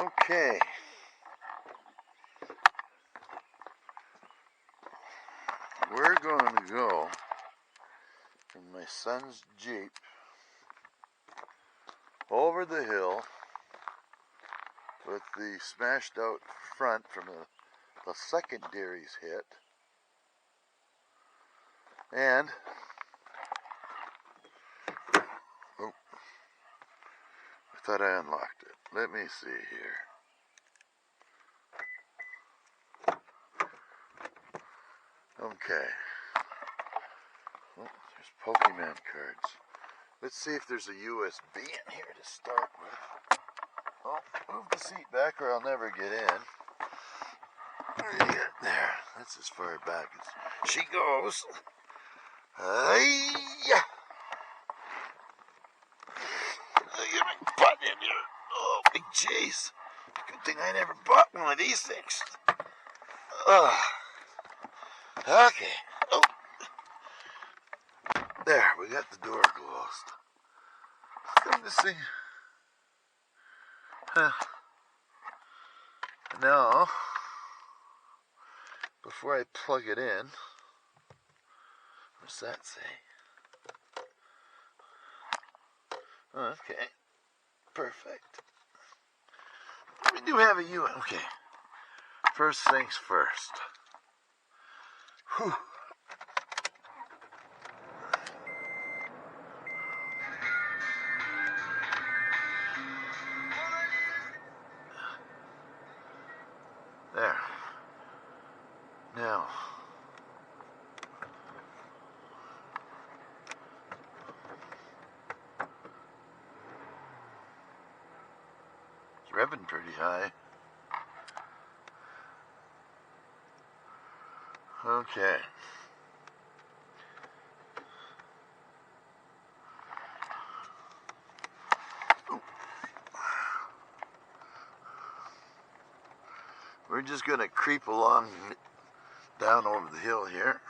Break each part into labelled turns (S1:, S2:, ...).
S1: Okay. We're going to go in my son's Jeep over the hill with the smashed out front from the second deer he's hit. And oh, I thought I unlocked it. Let me see here. Okay. Oh, there's Pokemon cards. Let's see if there's a USB in here to start with. Oh, move the seat back or I'll never get in. There. That's as far back as she goes. Hi-ya! Get my butt in here. Oh, big jeez. Good thing I never bought one of these things. Okay. Oh. There, we got the door closed. Come to see. Now, before I plug it in, what's that say? Okay, perfect. We do have a UN. Okay, first things first. Whew. There. Now, it's revving pretty high. Okay. We're just going to creep along down over the hill here.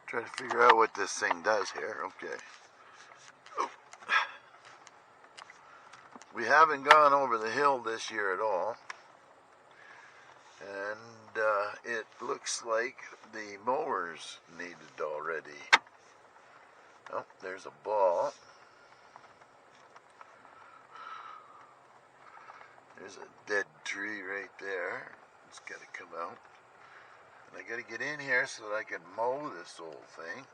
S1: Try to figure out what this thing does here. Okay. We haven't gone over the hill this year at all. And it looks like the mowers needed already. Oh, there's a ball. There's a dead tree right there. It's got to come out. And I got to get in here so that I can mow this old thing.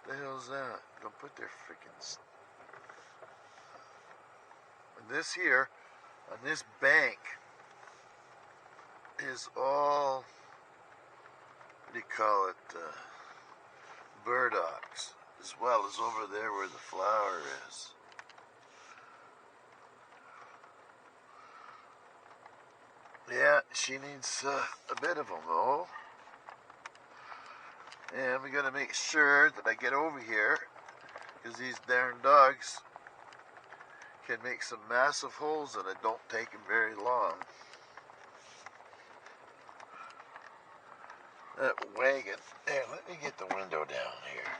S1: What the hell's that? Don't put their freaking... This here, on this bank, is all, what do you call it, burdocks, as well as over there where the flower is. Yeah, she needs a bit of a mow. And we gotta make sure that I get over here, because these darn dogs can make some massive holes in it. Don't take them very long. That wagon. There, let me get the window down here,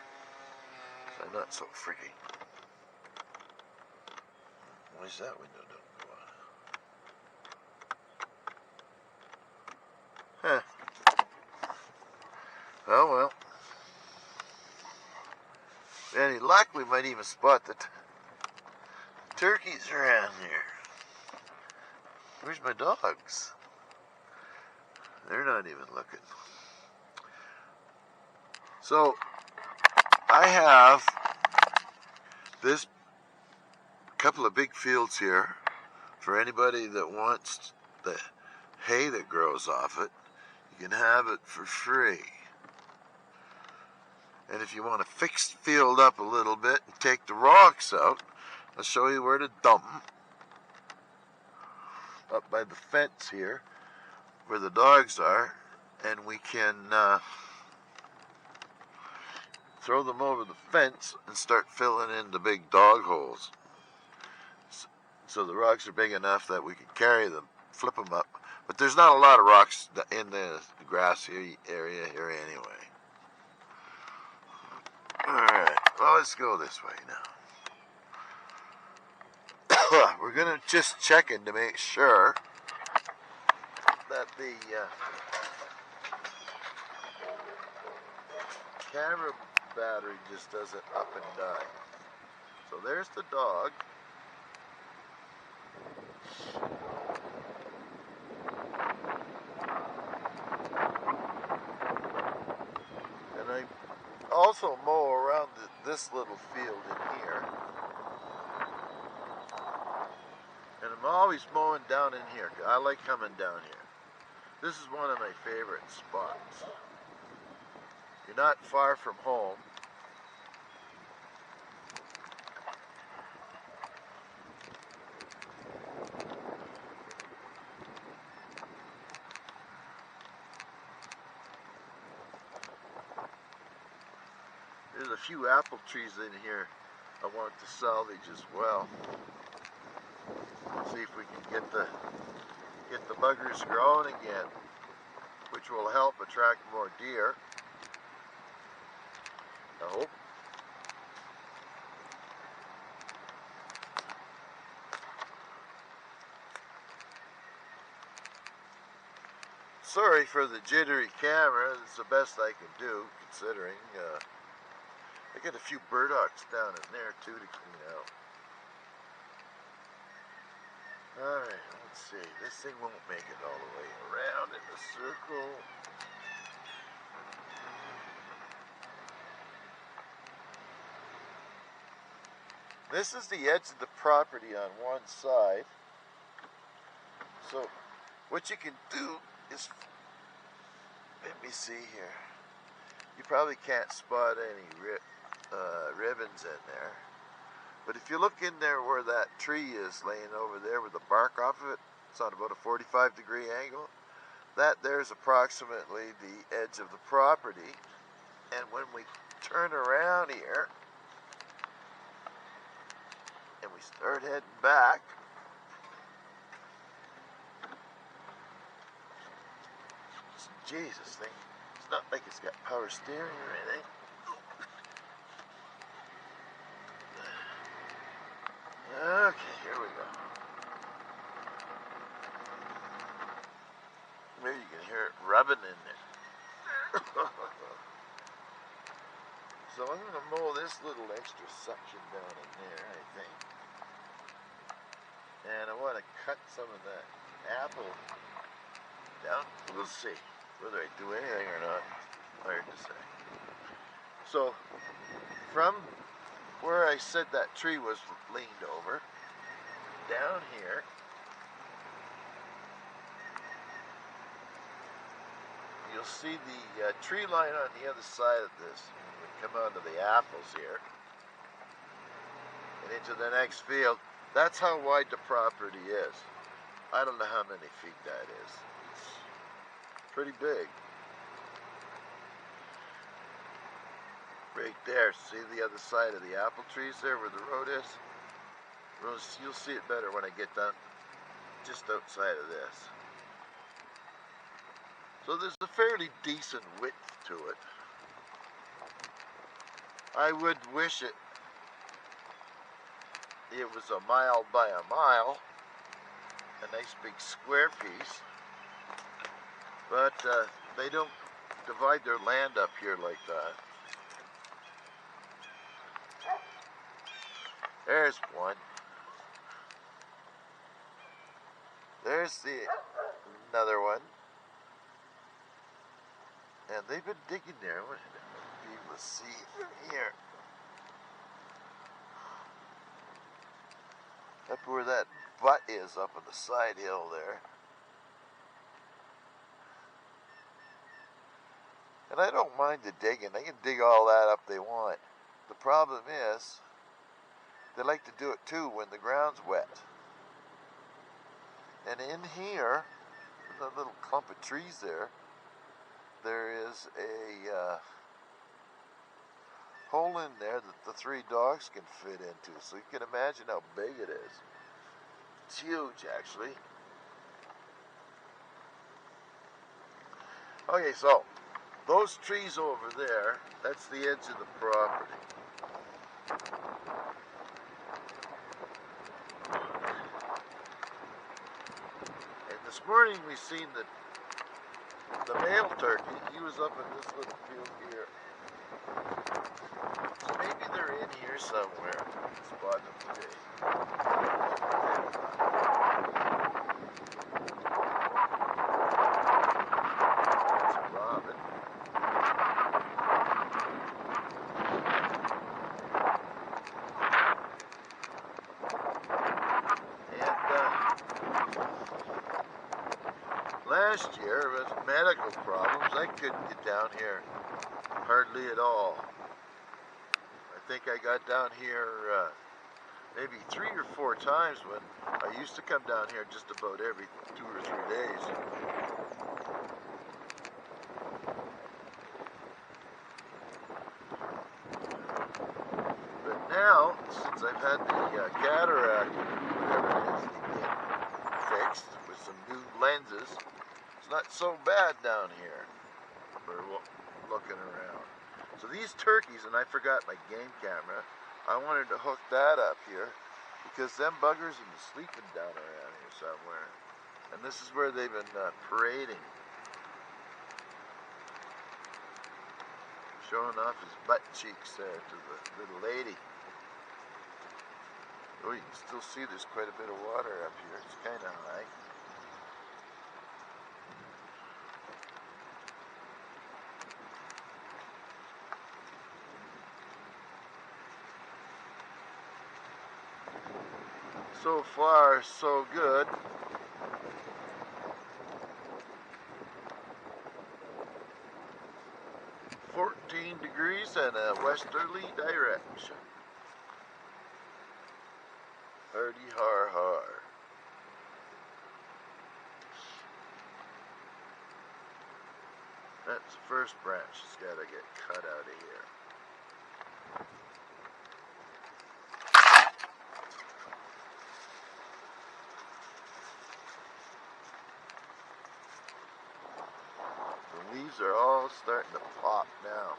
S1: so I'm not so freaky. Why's that window don't go on? Huh. Oh well. Any luck, we might even spot the turkeys around here. Where's my dogs? They're not even looking. So, I have this couple of big fields here for anybody that wants the hay that grows off it. You can have it for free. And if you want to fix the field up a little bit and take the rocks out, I'll show you where to dump them. Up by the fence here, where the dogs are, and we can throw them over the fence and start filling in the big dog holes. So the rocks are big enough that we can carry them, flip them up, But there's not a lot of rocks in the grassy area here anyway. Alright, well, let's go this way now. We're going to just check in to make sure that the camera battery just doesn't up and die. So there's the dog. And I also mow around this little field in here. And I'm always mowing down in here. I like coming down here. This is one of my favorite spots. You're not far from home. There's a few apple trees in here I want to salvage as well. See if we can get the buggers growing again, which will help attract more deer. I hope. Sorry for the jittery camera. It's the best I can do, considering I got a few burdocks down in there too to clean out. Alright, let's see. This thing won't make it all the way around in the circle. This is the edge of the property on one side. So what you can do is, let me see here. You probably can't spot any ribbons in there. But if you look in there where that tree is laying over there with the bark off of it, it's on about a 45-degree angle. That there's approximately the edge of the property. And when we turn around here and we start heading back, Jesus thing, it's not like it's got power steering or anything. Okay, here we go. Maybe you can hear it rubbing in there. So I'm going to mow this little extra section down in there, I think. And I want to cut some of that apple down. We'll see whether I do anything or not. Hard to say. So from where I said that tree was leaned over, down here, you'll see the tree line on the other side of this. We come out of the apples here and into the next field. That's how wide the property is. I don't know how many feet that is. It's pretty big. Right there, see the other side of the apple trees there where the road is? You'll see it better when I get down just outside of this. So there's a fairly decent width to it. I would wish it was a mile by a mile, a nice big square piece, but they don't divide their land up here like that. There's one. There's another one. And they've been digging there. I want to be able to see from here. Up where that butt is up on the side hill there. And I don't mind the digging. They can dig all that up they want. The problem is, they like to do it too when the ground's wet. And in here, in the little clump of trees there is a hole in there that the 3 dogs can fit into. So you can imagine how big it is. It's huge, actually. Okay, so those trees over there, that's the edge of the property. And this morning we seen the male turkey. He was up in this little field here. So maybe they're in here somewhere. Spot them today. That's a robin. Last year, with medical problems, I couldn't get down here hardly at all. I think I got down here maybe 3 or 4 times when I used to come down here just about every 2 or 3 days. But now, since I've had the cataract, whatever it is they get fixed with some new lenses, it's not so bad down here for looking around. So these turkeys, and I forgot my game camera, I wanted to hook that up here because them buggers have been sleeping down around here somewhere. And this is where they've been parading. Showing off his butt cheeks there to the little lady. Oh, you can still see there's quite a bit of water up here. It's kind of high. So far, so good. $14 degrees and a westerly direction. Hardy har har. That's the first branch that's got to get cut out of here. The leaves are all starting to pop now.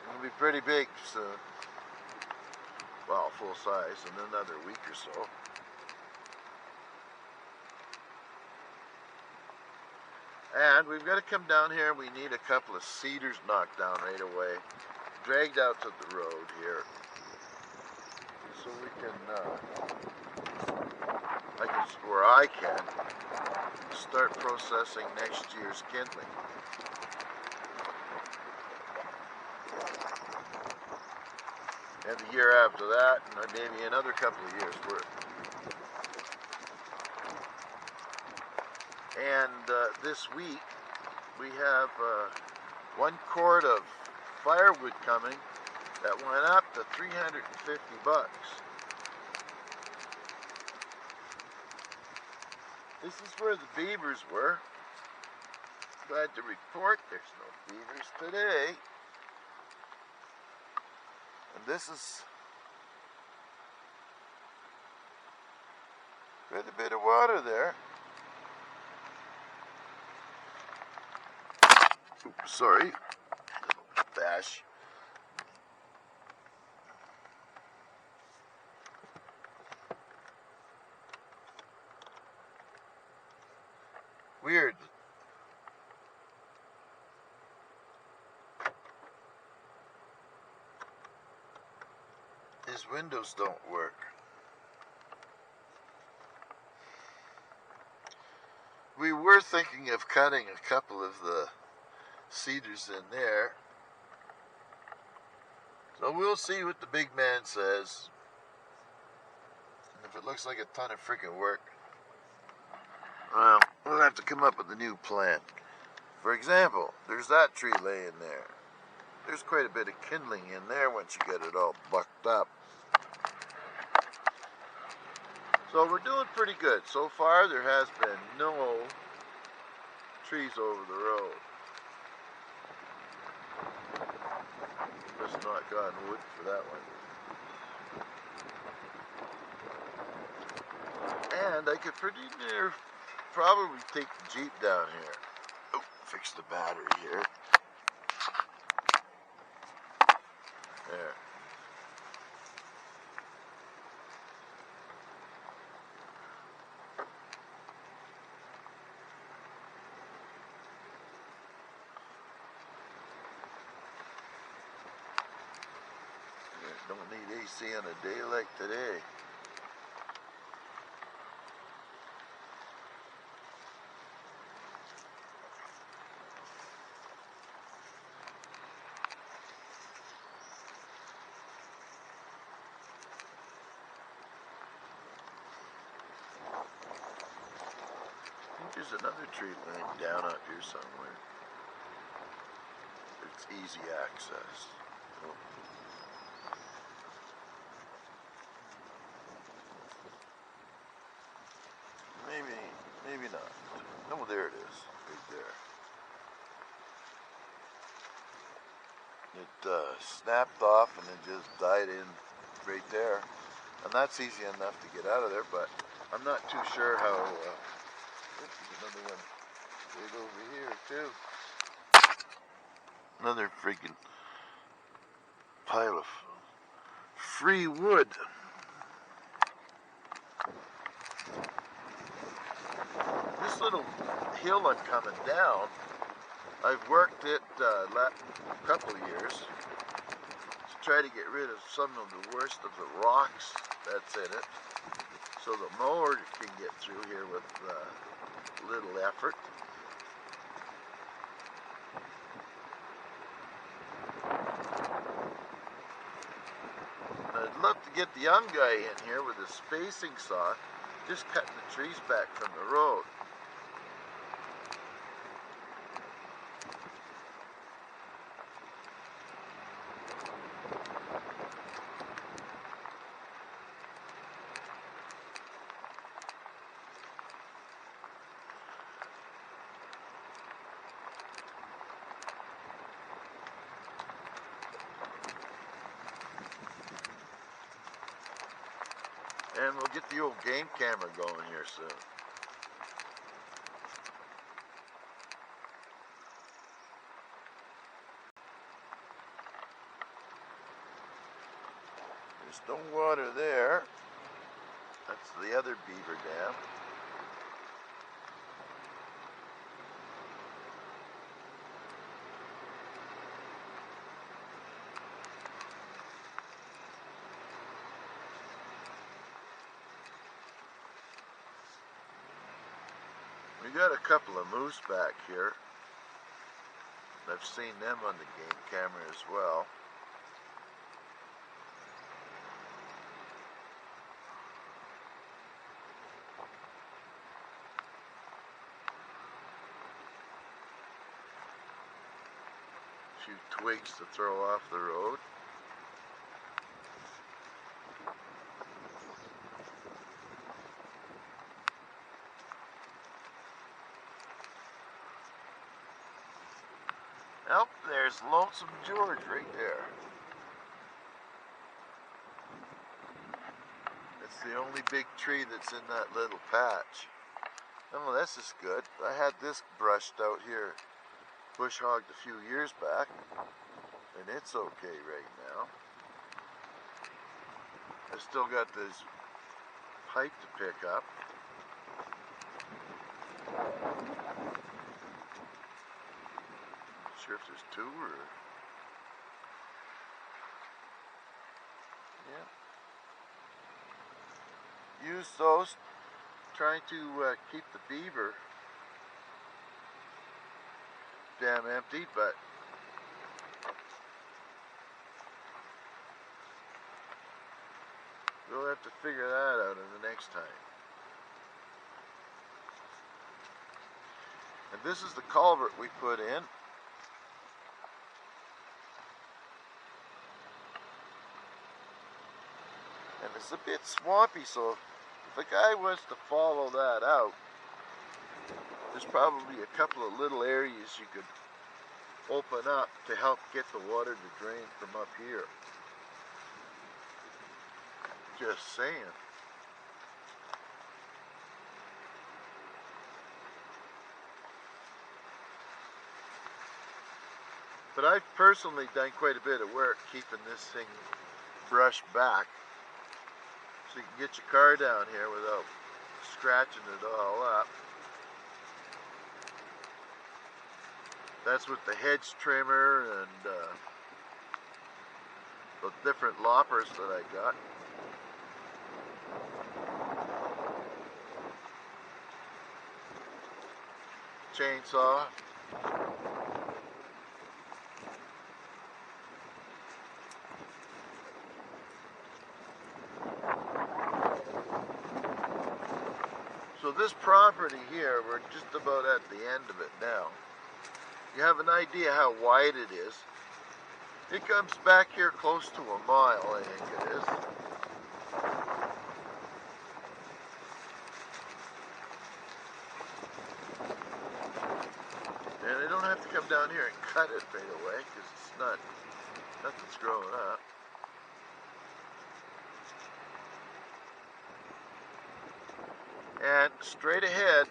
S1: It'll be pretty big soon. Well, full size in another week or so. And we've got to come down here. We need a couple of cedars knocked down right away, dragged out to the road here, so we can, I can start processing next year's kindling. And the year after that, and maybe another couple of years worth. And this week, we have 1 quart of firewood coming that went up to $350. This is where the beavers were. Glad to report there's no beavers today. And this is quite a bit of water there. Oops, sorry. Bash. Weird. His windows don't work. We were thinking of cutting a couple of the cedars in there. So we'll see what the big man says. And if it looks like a ton of freaking work, well, we'll have to come up with a new plan. For example, there's that tree laying there. There's quite a bit of kindling in there once you get it all bucked up. So we're doing pretty good. So far there has been no trees over the road. Just knock on wood for that one. And I could pretty near probably take the Jeep down here. Oh, fix the battery here. There. Don't need AC on a day like today. There's another tree line down up here somewhere. It's easy access. Oh. Maybe not. No, there it is, right there. It snapped off and it just died in right there. And that's easy enough to get out of there, but I'm not too sure how... there's another one right over here too. Another freaking pile of free wood. This little hill I'm coming down, I've worked it a couple of years to try to get rid of some of the worst of the rocks that's in it, so the mower can get through here with little effort. I'd love to get the young guy in here with a spacing saw, just cutting the trees back from the road. And we'll get the old game camera going here soon. There's no water there. That's the other beaver dam. We got a couple of moose back here. I've seen them on the game camera as well. A few twigs to throw off the road. Oh, there's Lonesome George right there. It's the only big tree that's in that little patch. Oh, this is good. I had this brushed out here, bush hogged a few years back, and it's okay right now. I still got this pipe to pick up. Not sure if there's two or... yeah. Use those, trying to keep the beaver dam empty, but we'll have to figure that out in the next time. And this is the culvert we put in. And it's a bit swampy, so if a guy wants to follow that out, there's probably a couple of little areas you could open up to help get the water to drain from up here. Just saying. But I've personally done quite a bit of work keeping this thing brushed back, so you can get your car down here without scratching it all up. That's with the hedge trimmer and the different loppers that I got. Chainsaw. So this property here, we're just about at the end of it now. You have an idea how wide it is. It comes back here close to a mile, I think it is. And I don't have to come down here and cut it right away, because it's not, nothing's growing up. And straight ahead,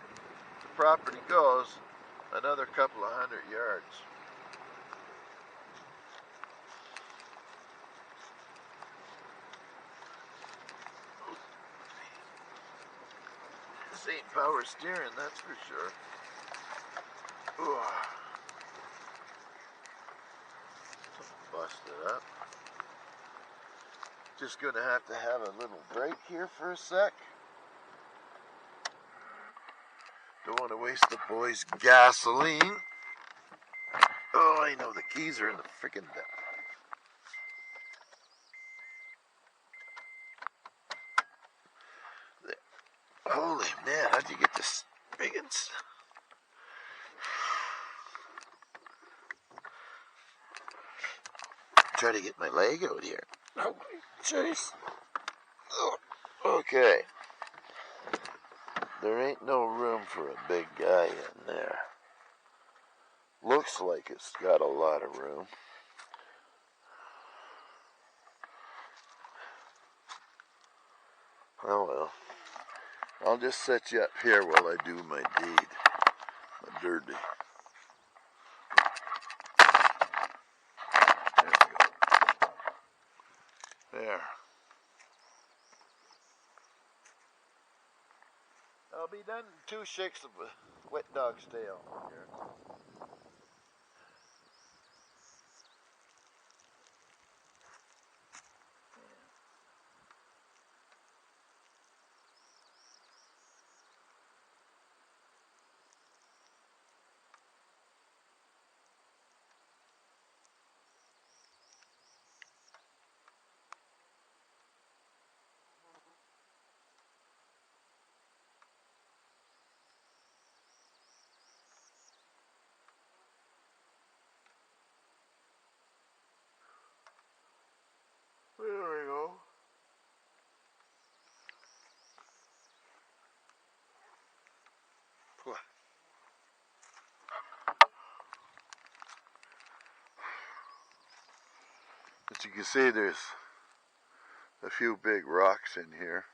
S1: the property goes another couple of 100 yards. This ain't power steering, that's for sure. Ooh. Busted up. Just gonna have to have a little break here for a sec. Don't want to waste the boys' gasoline. Oh, I know the keys are in the frickin' deck. Holy man, how'd you get this biggins? Try to get my leg out here. Oh, jeez. Oh, okay. There ain't no room for a big guy in there. Looks like it's got a lot of room. Oh well. I'll just set you up here while I do my deed. My dirty. There we go. There. I'll be done in 2 shakes of a wet dog's tail here. There we go. As you can see, there's a few big rocks in here.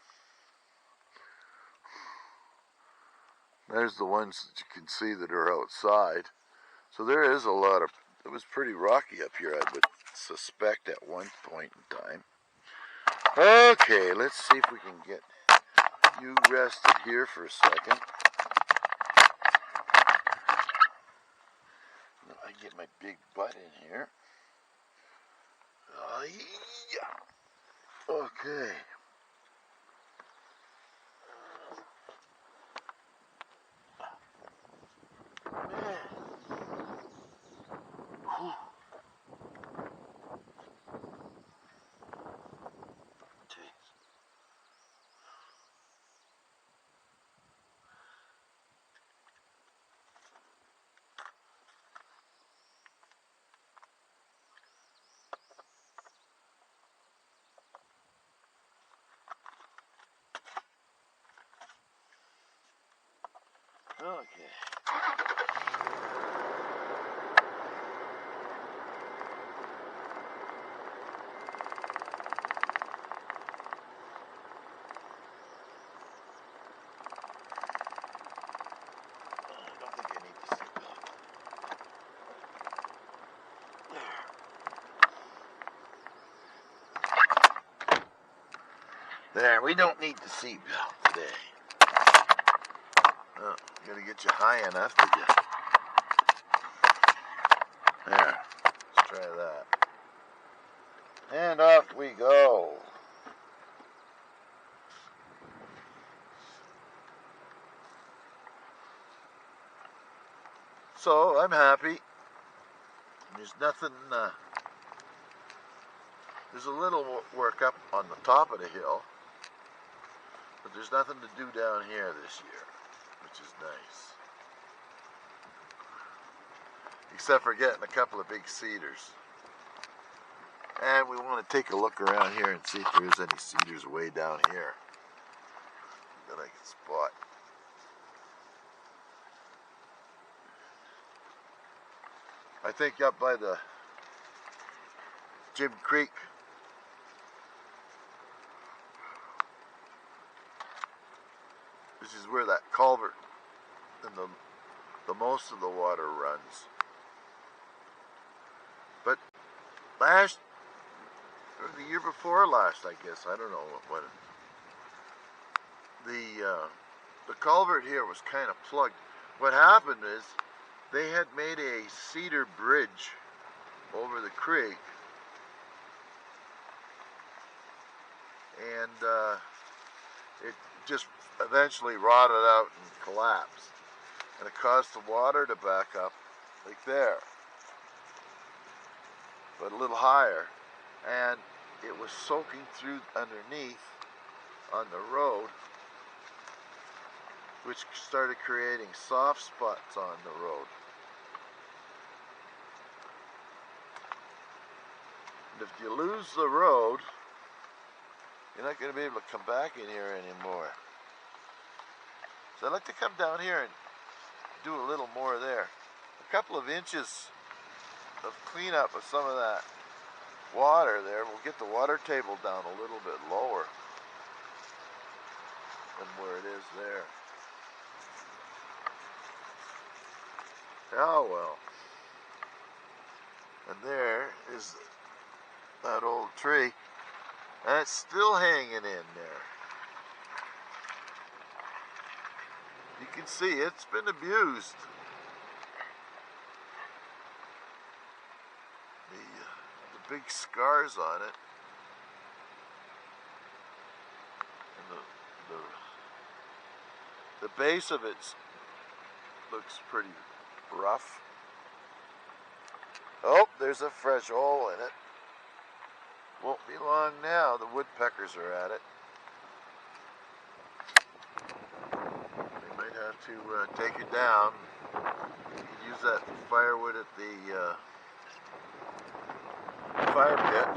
S1: There's the ones that you can see that are outside. So there is a lot of, it was pretty rocky up here, I would suspect, at one point in time. Okay, let's see if we can get you rested here for a second. I get my big butt in here. Yeah. Okay. Man. Whew. Okay. I don't think I need the seatbelt. There, we don't need the seatbelt today. Oh, gotta get you high enough that you... There, let's try that. And off we go. So, I'm happy. There's nothing, there's a little work up on the top of the hill, but there's nothing to do down here this year, which is nice. Except for getting a couple of big cedars. And we want to take a look around here and see if there is any cedars way down here that I can spot. I think up by the Jim Creek, this is where that culvert and the most of the water runs. But last, or the year before last, I guess, I don't know what the culvert here was kind of plugged. What happened is they had made a cedar bridge over the creek, and it just eventually rotted out and collapsed, and it caused the water to back up like there, but a little higher, and it was soaking through underneath on the road, which started creating soft spots on the road. And if you lose the road, you're not going to be able to come back in here anymore. So I'd like to come down here and do a little more there. A couple of inches of cleanup of some of that water there will get the water table down a little bit lower than where it is there. Oh well. And there is that old tree, and it's still hanging in there. You can see it's been abused. The big scars on it, and the base of it looks pretty rough. Oh, there's a fresh hole in it. Won't be long now. The woodpeckers are at it. They might have to take it down. You can use that firewood at the fire pit.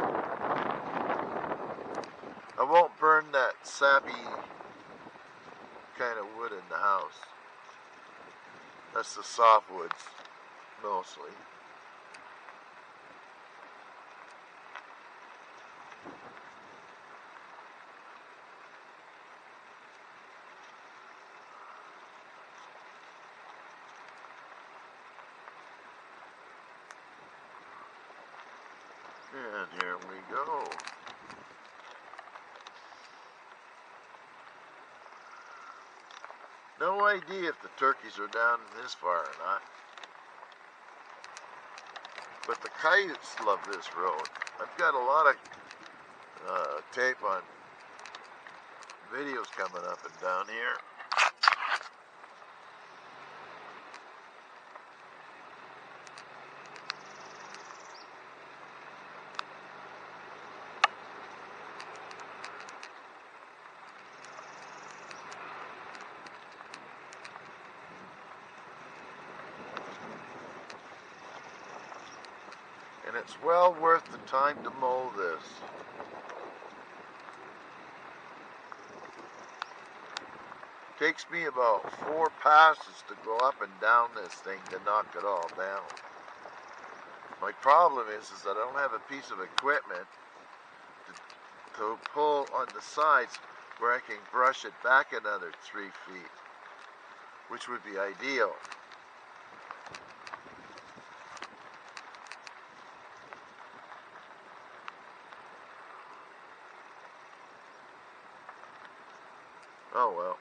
S1: I won't burn that sappy kind of wood in the house. That's the softwoods, mostly. And here we go. No idea if the turkeys are down this far or not. But the coyotes love this road. I've got a lot of tape on videos coming up and down here. And it's well worth the time to mow this. Takes me about 4 passes to go up and down this thing to knock it all down. My problem is that I don't have a piece of equipment to pull on the sides where I can brush it back another 3 feet, which would be ideal. Oh well.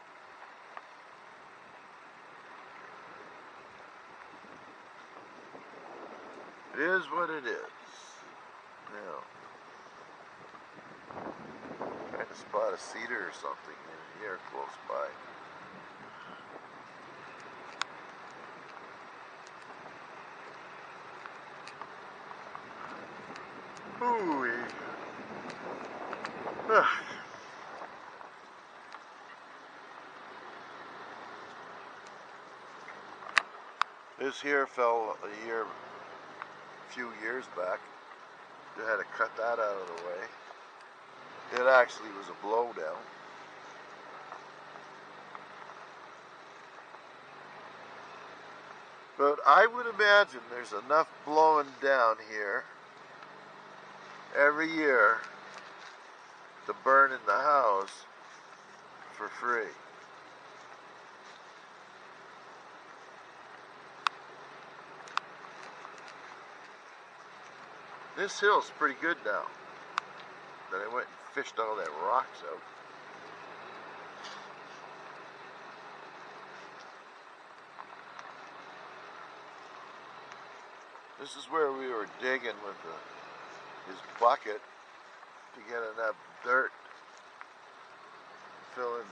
S1: It is what it is. Now, trying to spot a cedar or something in here close by. Ooh-wee. This here fell a few years back. They had to cut that out of the way. It actually was a blowdown. But I would imagine there's enough blowing down here every year to burn in the house for free. This hill's pretty good now. Then I went and fished all that rocks out. This is where we were digging with his bucket to get enough dirt to fill in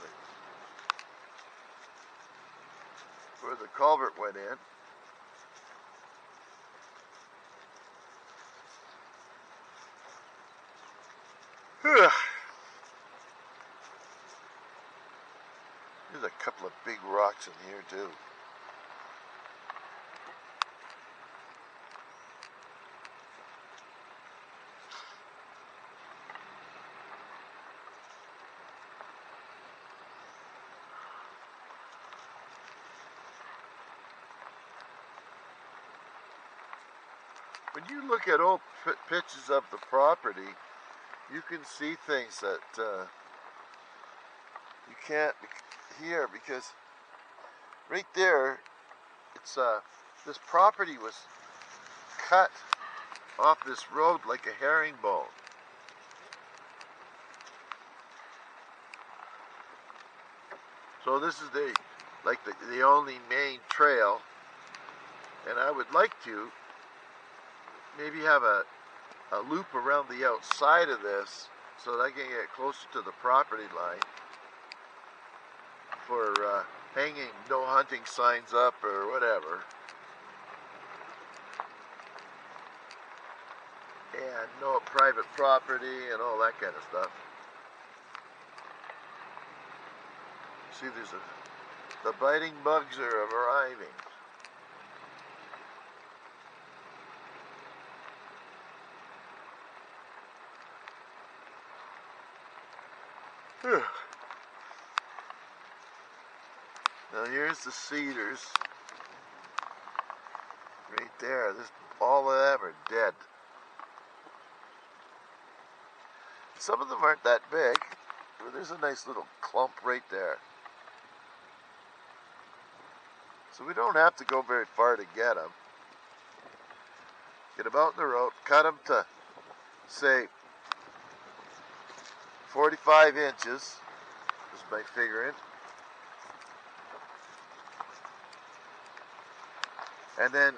S1: where the culvert went in. There's a couple of big rocks in here too. When you look at old pictures of the property, you can see things that you can't hear, because right there, it's this property was cut off this road like a herringbone. So this is the only main trail, and I would like to maybe have a loop around the outside of this so that I can get closer to the property line for hanging no hunting signs up or whatever. And no private property and all that kind of stuff. See, the biting bugs are arriving. Now here's the cedars. Right there. All of them are dead. Some of them aren't that big, but there's a nice little clump right there. So we don't have to go very far to get them. Get them out in the road, cut them to, say, 45 inches, is my figuring. And then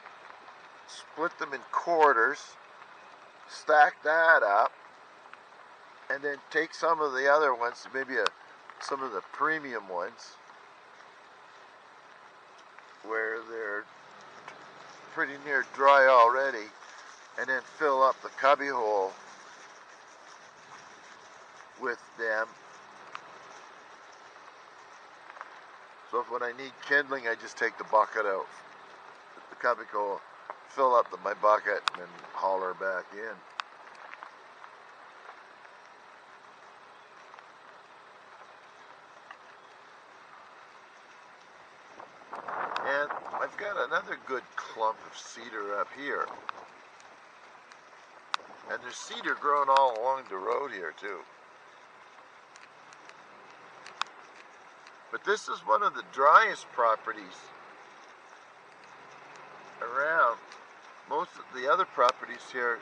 S1: split them in quarters, stack that up, and then take some of the other ones, maybe some of the premium ones, where they're pretty near dry already, and then fill up the cubby hole with them. So if when I need kindling, I just take the bucket out, the cubby hole, fill up my bucket, and then holler back in. And I've got another good clump of cedar up here. And there's cedar growing all along the road here too. But this is one of the driest properties around. Most of the other properties here,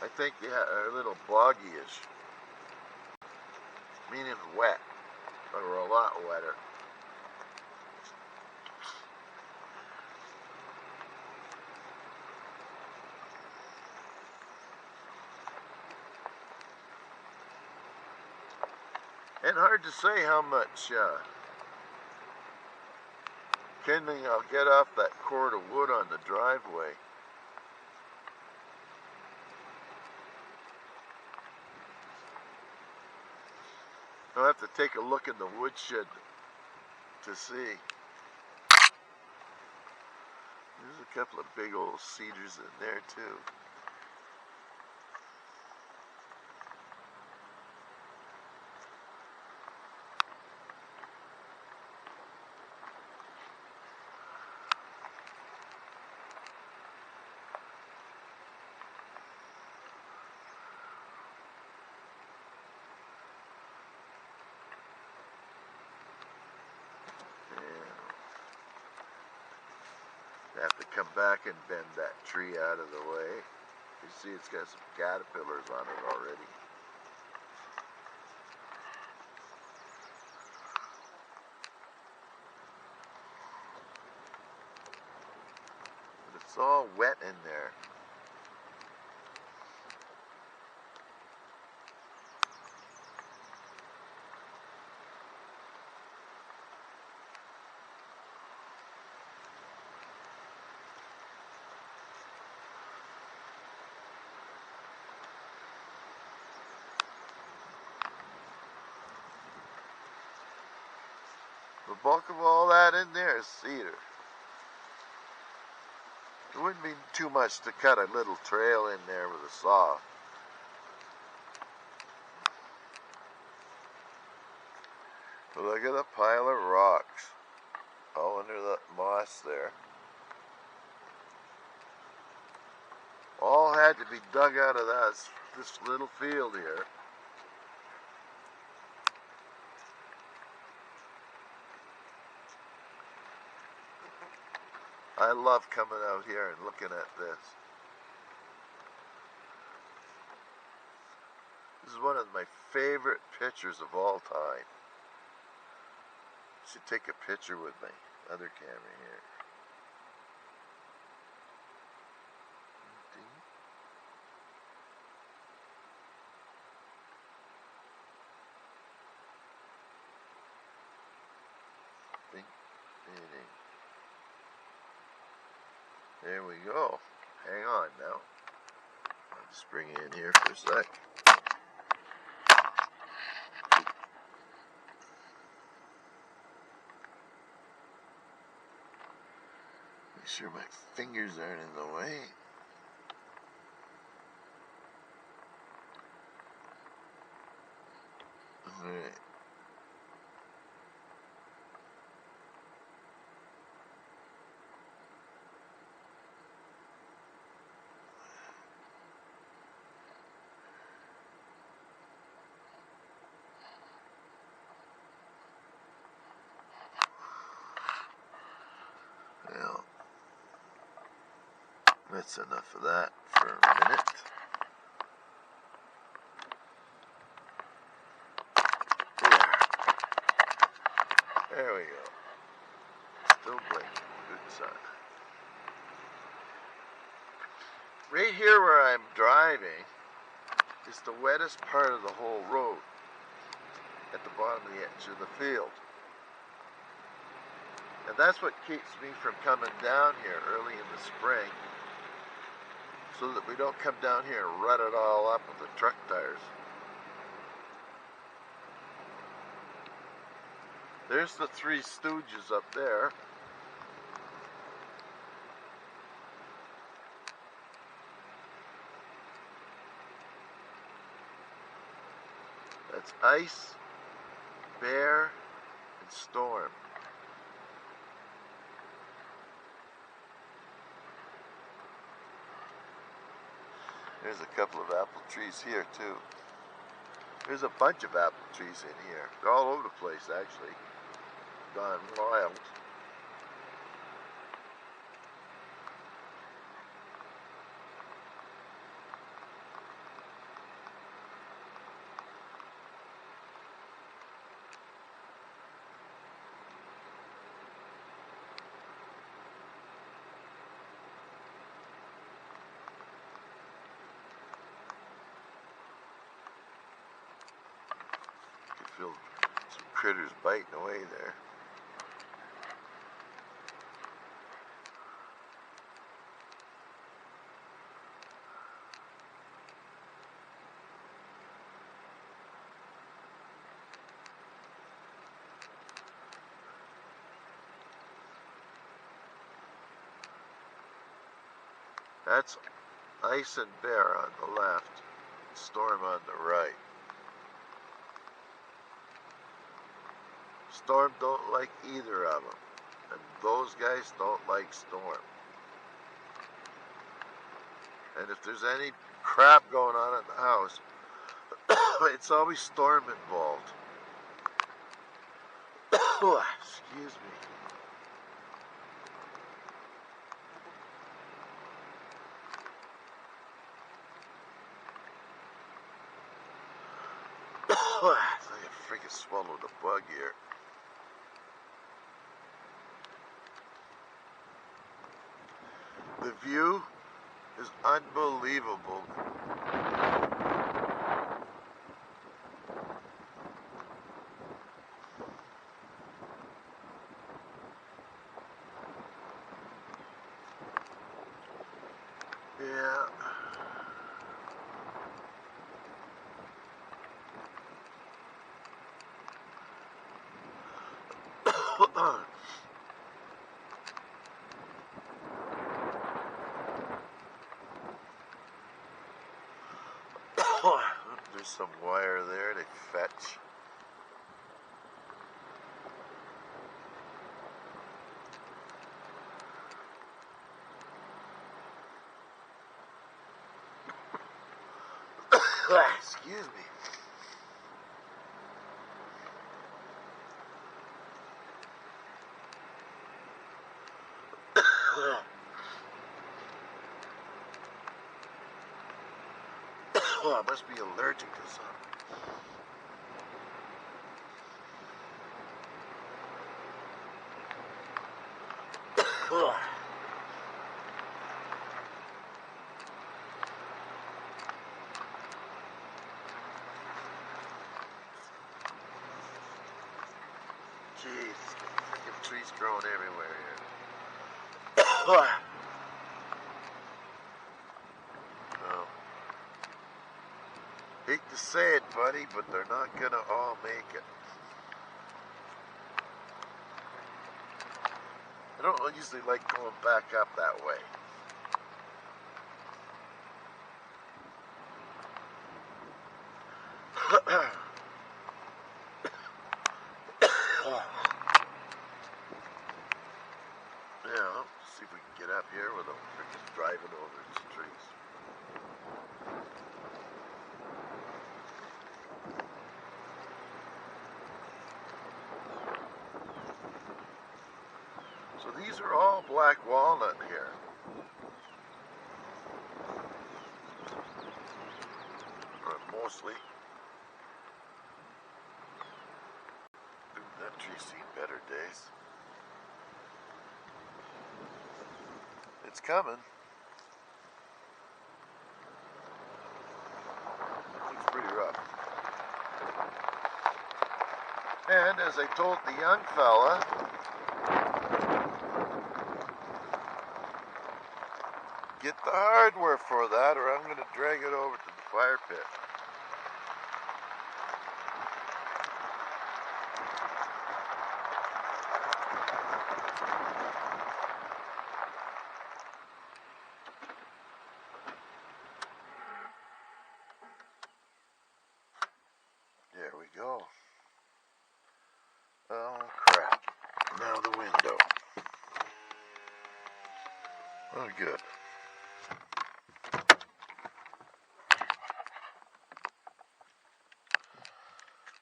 S1: I think they are a little boggy-ish, meaning wet. or a lot wetter. And hard to say how much kindling I'll get off that cord of wood on the driveway. I'll have to take a look in the woodshed to see. There's a couple of big old cedars in there too. Have to come back and bend that tree out of the way. You see it's got some caterpillars on it already. But it's all wet in there. The bulk of all that in there is cedar. It wouldn't be too much to cut a little trail in there with a saw. But look at the pile of rocks all under that moss there. All had to be dug out of this little field here. I love coming out here and looking at this. This is one of my favorite pictures of all time. Should take a picture with my other camera here. There we go. Hang on now. I'll just bring you in here for a sec. Make sure my fingers aren't in the way. Alright. Well, that's enough of that for a minute. There we go. Still blinking. Good sign. Right here where I'm driving is the wettest part of the whole road at the bottom of the edge of the field. And that's what keeps me from coming down here early in the spring, so that we don't come down here and rut it all up with the truck tires. There's the Three Stooges up there. That's Ice, Bear, and Storm. There's a couple of apple trees here too. There's a bunch of apple trees in here. They're all over the place actually. Gone wild. feel some critters biting away there. That's ice and bear on the left, storm on the right. Storm don't like either of them, and those guys don't like storm. And if there's any crap going on in the house, it's always storm involved. Excuse me. I think I freaking swallowed a bug here. The view is unbelievable. Yeah. There's some wire there to fetch. Excuse me. Oh, I must be allergic to something. Jeez, freaking trees growing everywhere here. Oh. Hate to say it, buddy, but they're not gonna all make it. I don't usually like going back up that way. Yeah, let's see if we can get up here without freaking driving over these trees. So these are all black walnut here. Or mostly. That tree's seen better days. It's coming. Looks pretty rough. And as I told the young fella, get the hardware for that or I'm going to drag it over to the fire pit. There we go. Oh crap. Now the window. Oh good.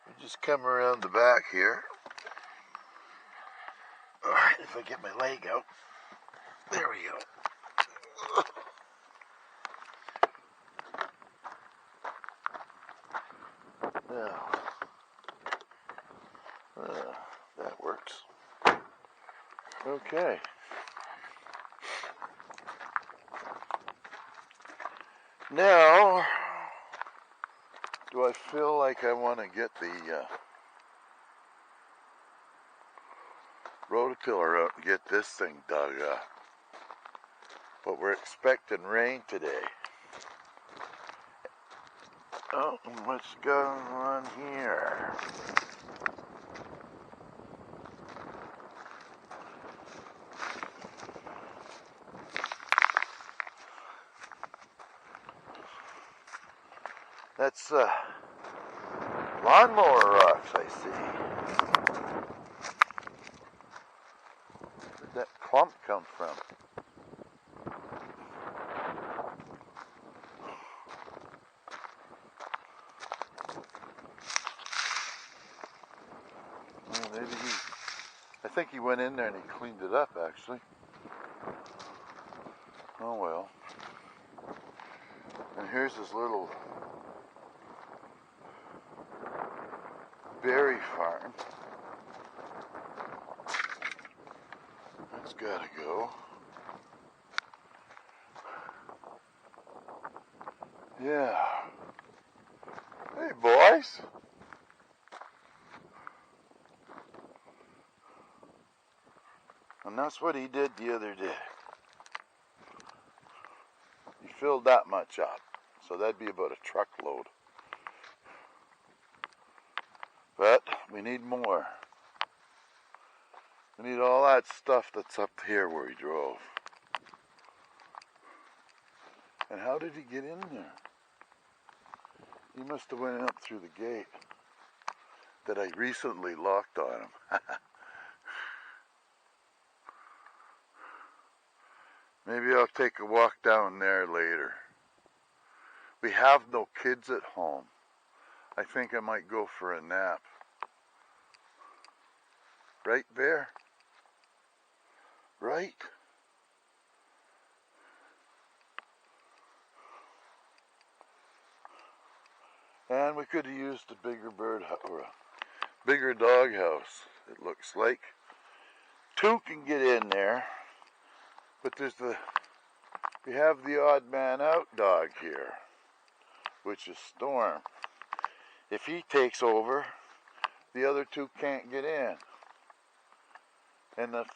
S1: We just come around the back here. Alright, if I get my leg out. There we go. Now, that works. Okay. Now, do I feel like I want to get the tiller out and get this thing dug up. But we're expecting rain today. Oh, what's going on here? That's lawnmower rocks, I see. Where'd that clump come from? Well, maybe I think he went in there and he cleaned it up, actually. Oh well. And here's his little berry farm. That's gotta go. Yeah. Hey, boys. And that's what he did the other day. He filled that much up. So that'd be about a truckload. But we need more. We need all that stuff that's up here where he drove. And how did he get in there? He must have went up through the gate that I recently locked on him. Maybe I'll take a walk down there later. We have no kids at home. I think I might go for a nap. Right, Bear? Right? And we could have used a bigger or a bigger dog house, it looks like. Two can get in there, but we have the odd man out dog here, which is Storm. If he takes over, the other two can't get in. And if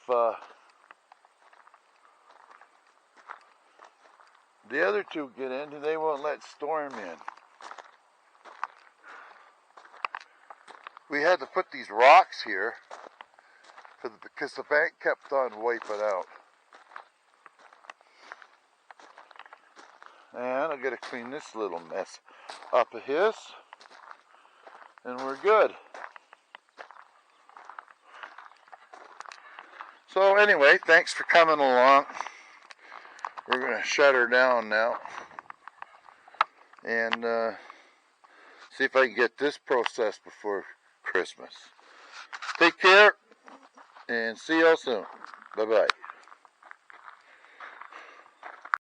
S1: the other two get in, they won't let Storm in. We had to put these rocks here because the bank kept on wiping out. And I gotta clean this little mess up of his, and we're good. So anyway, thanks for coming along. We're gonna shut her down now and see if I can get this processed before Christmas. Take care and see y'all soon. Bye-bye.